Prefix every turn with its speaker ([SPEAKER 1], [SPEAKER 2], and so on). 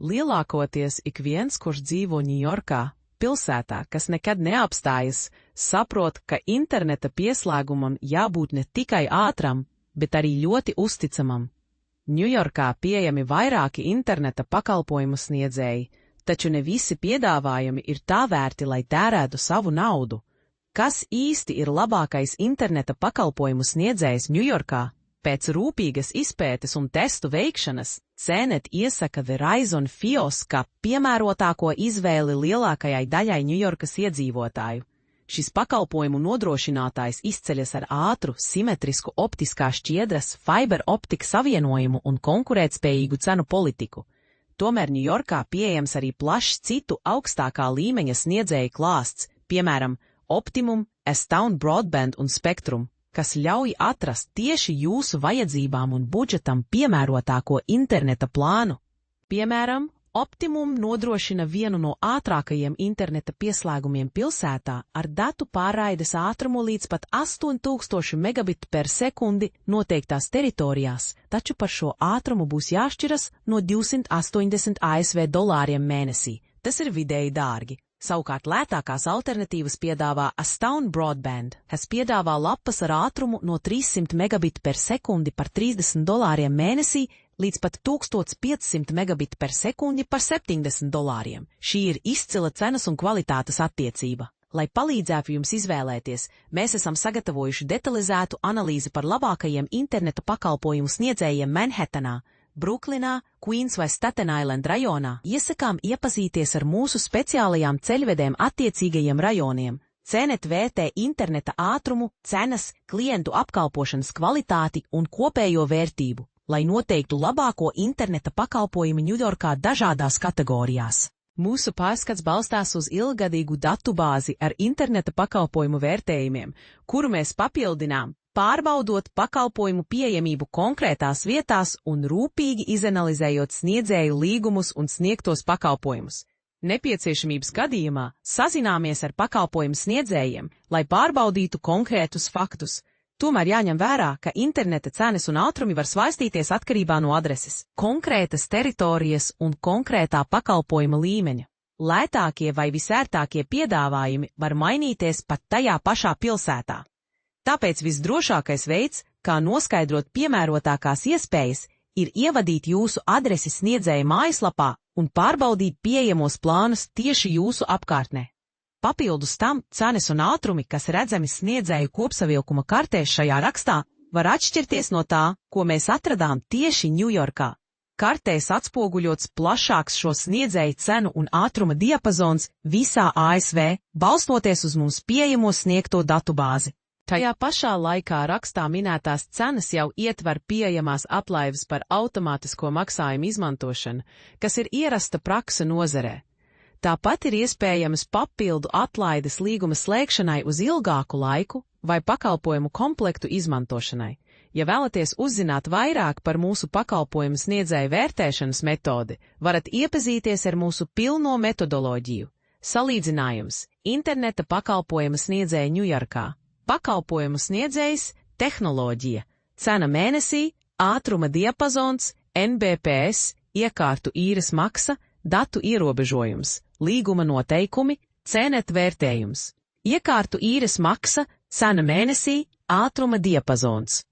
[SPEAKER 1] Lielākoties ik viens, kurš dzīvo Ņujorkā, pilsētā, kas nekad neapstājas, saprot, ka interneta pieslēgumam jābūt ne tikai ātram, bet arī ļoti uzticamam. Ņujorkā pieejami vairāki interneta pakalpojumu sniedzēji, taču ne visi piedāvājumi ir tā vērti, lai tērētu savu naudu. Kas īsti ir labākais interneta pakalpojumu sniedzējs Ņujorkā? Pēc rūpīgas izpētes un testu veikšanas, CNET iesaka Verizon Fios kā piemērotāko izvēli lielākajai daļai Ņujorkas iedzīvotāju. Šis pakalpojumu nodrošinātājs izceļas ar ātru, simetrisku optiskā šķiedras fiber optika savienojumu un konkurētspējīgu cenu politiku. Tomēr Ņujorkā pieejams arī plašs citu augstākā līmeņa sniedzēju klāsts, piemēram, Optimum, Astound Broadband un Spectrum, kas ļauj atrast tieši jūsu vajadzībām un budžetam piemērotāko interneta plānu. Piemēram, Optimum nodrošina vienu no ātrākajiem interneta pieslēgumiem pilsētā ar datu pārraides ātrumu līdz pat 8000 megabitu per sekundi noteiktās teritorijās, taču par šo ātrumu būs jāšķiras no $280 mēnesī. Tas ir vidēji dārgi. Savukārt lētākās alternatīvas piedāvā Astound Broadband, kas piedāvā lapas ar ātrumu no 300 megabitu per sekundi par $30 mēnesī līdz pat 1500 megabitu per sekundi par $70. Šī ir izcila cenas un kvalitātes attiecība. Lai palīdzētu jums izvēlēties, mēs esam sagatavojuši detalizētu analīzi par labākajiem interneta pakalpojumu sniedzējiem Manhattanā, Bruklinā, Queens vai Staten Island rajonā. Iesakām iepazīties ar mūsu speciālajām ceļvedēm attiecīgajiem rajoniem. CNET vērtē interneta ātrumu, cenas, klientu apkalpošanas kvalitāti un kopējo vērtību, lai noteiktu labāko interneta pakalpojumu Ņujorkā dažādās kategorijās. Mūsu pārskats balstās uz ilggadīgu datubāzi ar interneta pakalpojumu vērtējumiem, kuru mēs papildinām, pārbaudot pakalpojumu pieejamību konkrētās vietās un rūpīgi izanalizējot sniedzēju līgumus un sniegtos pakalpojumus. Nepieciešamības gadījumā sazināmies ar pakalpojumu sniedzējiem, lai pārbaudītu konkrētus faktus. Tomēr jāņem vērā, ka interneta cenas un ātrumi var svaistīties atkarībā no adreses, konkrētas teritorijas un konkrētā pakalpojuma līmeņa. Lētākie vai visērtākie piedāvājumi var mainīties pat tajā pašā pilsētā. Tāpēc visdrošākais veids, kā noskaidrot piemērotākās iespējas, ir ievadīt jūsu adresi sniedzēja mājaslapā un pārbaudīt pieejamos plānus tieši jūsu apkārtnē. Papildus tam, cenas un ātrumi, kas redzami sniedzēju kopsavilkuma kartē šajā rakstā, var atšķirties no tā, ko mēs atradām tieši Ņujorkā. Kartēs atspoguļots plašāks šo sniedzēju cenu un ātruma diapazons visā ASV, balstoties uz mums pieejamo sniegto datubāzi. Tajā pašā laikā rakstā minētās cenas jau ietver pieejamās atlaides par automātisko maksājumu izmantošanu, kas ir ierasta prakse nozarē. Tāpat ir iespējamas papildu atlaides līguma slēgšanai uz ilgāku laiku vai pakalpojumu komplektu izmantošanai. Ja vēlaties uzzināt vairāk par mūsu pakalpojumu sniedzēju vērtēšanas metodi, varat iepazīties ar mūsu pilno metodoloģiju. Salīdzinājums – interneta pakalpojumu sniedzēju Ņujorkā. Pakalpojumu sniedzējs, tehnoloģija, cena mēnesī, ātruma diapazons, NBPS, iekārtu īres maksa, datu ierobežojums, līguma noteikumi, CNET vērtējums. Iekārtu īres maksa, cena mēnesī, ātruma diapazons.